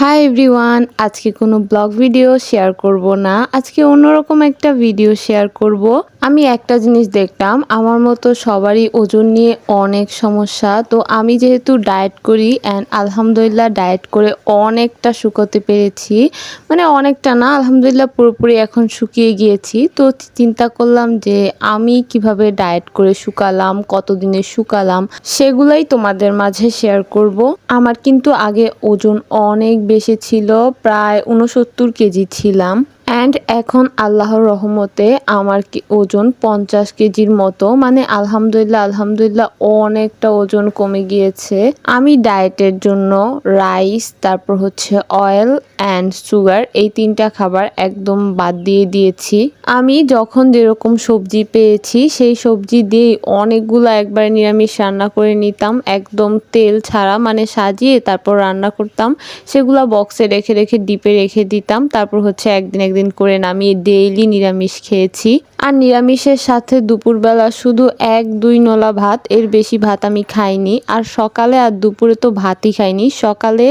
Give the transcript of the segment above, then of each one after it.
Hi everyone, আজকে কোনো blog video share করব না। আজকে অন্যরকম একটা ভিডিও শেয়ার করব। আমি একটা জিনিস দেখলাম, আমার মতো সবারই ওজন নিয়ে অনেক সমস্যা। তো আমি যেহেতু ডায়েট করি অ্যান্ড আলহামদুলিল্লাহ ডায়েট করে অনেকটা শুকোতে পেরেছি। মানে অনেকটা না, আলহামদুলিল্লাহ পুরোপুরি এখন শুকিয়ে গিয়েছি। তো চিন্তা করলাম যে আমি কিভাবে ডায়েট করে শুকালাম, কতদিনে শুকালাম, সেগুলাই তোমাদের মাঝে শেয়ার করব। আমার কিন্তু আগে ওজন অনেক বেশি ছিল, প্রায় 69 কেজি ছিলাম। অ্যান্ড এখন আল্লাহর রহমতে আমার ওজন 50 কেজির মতো। মানে আলহামদুলিল্লাহ অনেকটা ওজন কমে গিয়েছে। আমি ডায়েটের জন্য রাইস, তারপর হচ্ছে অয়েল অ্যান্ড সুগার, এই তিনটা খাবার একদম বাদ দিয়ে দিয়েছি। আমি যখন যেরকম সবজি পেয়েছি সেই সবজি দিয়ে অনেকগুলো একবারে নিরামিষ রান্না করে নিতাম, একদম তেল ছাড়া, মানে সাজিয়ে তারপর রান্না করতাম। সেগুলো বক্সে রেখে রেখে ডিপে রেখে দিতাম। তারপর হচ্ছে একদিন করে নামিয়ে ডেইলি নিরামিষ খেয়েছি। আর নিরামিষের সাথে দুপুরবেলা শুধু 1-2 নলা ভাত, এর বেশি ভাত আমি খাইনি। আর সকালে আর দুপুরে তো ভাতই খাইনি। সকালে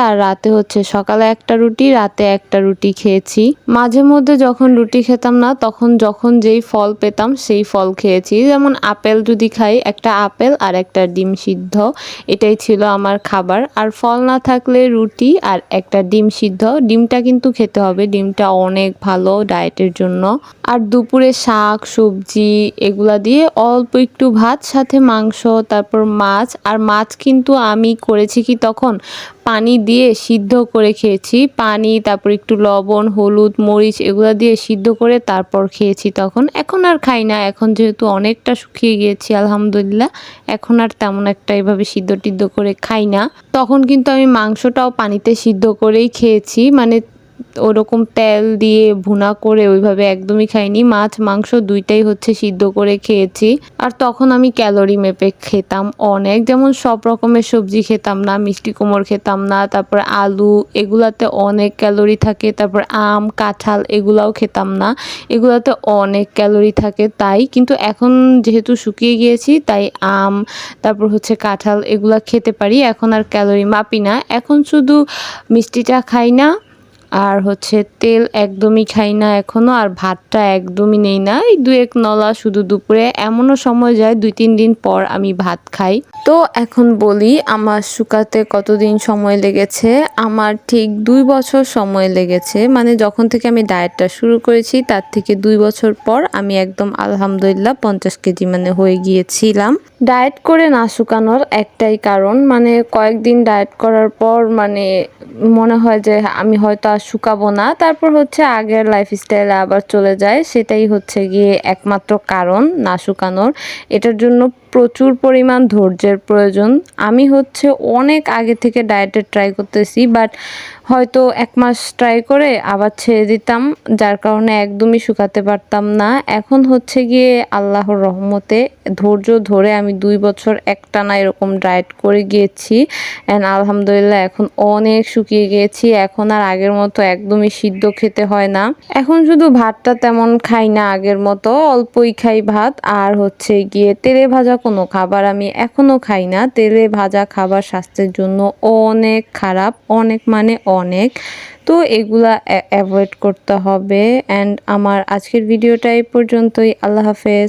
আর রাতে হচ্ছে সকালে একটা রুটি, রাতে একটা রুটি খেয়েছি। মাঝে মধ্যে যখন রুটি খেতাম না, তখন যখন যেই ফল পেতাম সেই ফল খেয়েছি। যেমন আপেল যদি খাই, একটা আপেল আর একটা ডিম সিদ্ধ, এটাই ছিল আমার খাবার। আর ফল না থাকলে রুটি আর একটা ডিম সিদ্ধ। ডিমটা কিন্তু খেতে হবে, ডিমটা অনেক ভালো ডায়েটের জন্য। আর দুপুরে শাক সবজি এগুলা দিয়ে অল্প একটু ভাত, সাথে মাংস, তারপর মাছ। আর মাছ কিন্তু আমি করেছি কি তখন পানি দিয়ে সিদ্ধ করে খেয়েছি। পানি, তারপর একটু লবণ, হলুদ, মরিচ এগুলো দিয়ে সিদ্ধ করে তারপর খেয়েছি তখন। এখন আর খাই না, এখন যেহেতু অনেকটা শুকিয়ে গিয়েছি আলহামদুলিল্লাহ, এখন আর তেমন একটা এভাবে সিদ্ধ টিদ্ধ করে খাই না। তখন কিন্তু আমি মাংসটাও পানিতে সিদ্ধ করেই খেয়েছি, মানে ওরকম তেল দিয়ে ভুনা করে ওইভাবে একদমই খাইনি। মাছ মাংস দুইটাই হচ্ছে সিদ্ধ করে খেয়েছি। আর তখন আমি ক্যালোরি মেপে খেতাম অনেক, যেমন সব রকমের সবজি খেতাম না, মিষ্টি কুমড় খেতাম না, তারপর আলু, এগুলাতে অনেক ক্যালোরি থাকে। তারপর আম কাঁঠাল এগুলাও খেতাম না, এগুলাতে অনেক ক্যালোরি থাকে। তাই কিন্তু এখন যেহেতু শুকিয়ে গিয়েছি, তাই আম, তারপর হচ্ছে কাঁঠাল এগুলা খেতে পারি। এখন আর ক্যালোরি মাপি না, এখন শুধু মিষ্টিটা খাই না, আর হচ্ছে তেল একদমই খাই না এখনও, আর ভাতটা একদমই নেই না। এই 2-1 নলা শুধু দুপুরে, এমনও সময় যায় 2-3 দিন পর আমি ভাত খাই। তো এখন বলি আমার শুকাতে কতদিন সময় লেগেছে। আমার ঠিক 2 বছর সময় লেগেছে। মানে যখন থেকে আমি ডায়েটটা শুরু করেছি তার থেকে 2 বছর পর আমি একদম আলহামদুলিল্লাহ 50 কেজি মানে হয়ে গিয়েছিলাম। ডায়েট করে না শুকানোর একটাই কারণ, মানে কয়েকদিন ডায়েট করার পর মানে মনে হয় যে আমি হয়তো আর শুকাবো না, তারপর হচ্ছে আগের লাইফস্টাইলে আবার চলে যায়। সেটাই হচ্ছে গিয়ে একমাত্র কারণ না শুকানোর। এটার জন্য প্রচুর পরিমাণ ধৈর্যের প্রয়োজন। আমি হচ্ছে অনেক আগে থেকে ডায়েটে ট্রাই করতেছি, বাট হয়তো 1 মাস ট্রাই করে আবার ছেড়ে দিতাম, যার কারণে একদমই শুকাতে পারতাম না। এখন হচ্ছে গিয়ে আল্লাহর রহমতে ধৈর্য ধরে আমি 2 বছর একটানা এরকম ডায়েট করে গিয়েছি অ্যান্ড আলহামদুলিল্লাহ এখন অনেক শুকিয়ে গিয়েছি। এখন আর আগের মতো একদমই সিদ্ধ খেতে হয় না। এখন শুধু ভাতটা তেমন খাই না আগের মতো, অল্পই খাই ভাত। আর হচ্ছে গিয়ে তেলে ভাজা কোনো খাবার আমি এখনো খাই না। তেলে ভাজা খাবার স্বাস্থ্যের জন্য অনেক খারাপ, অনেক মানে অনেক। তো এগুলা অ্যাভয়েড করতে হবে। অ্যান্ড আমার আজকের ভিডিওটা এই পর্যন্তই। আল্লাহ হাফেজ।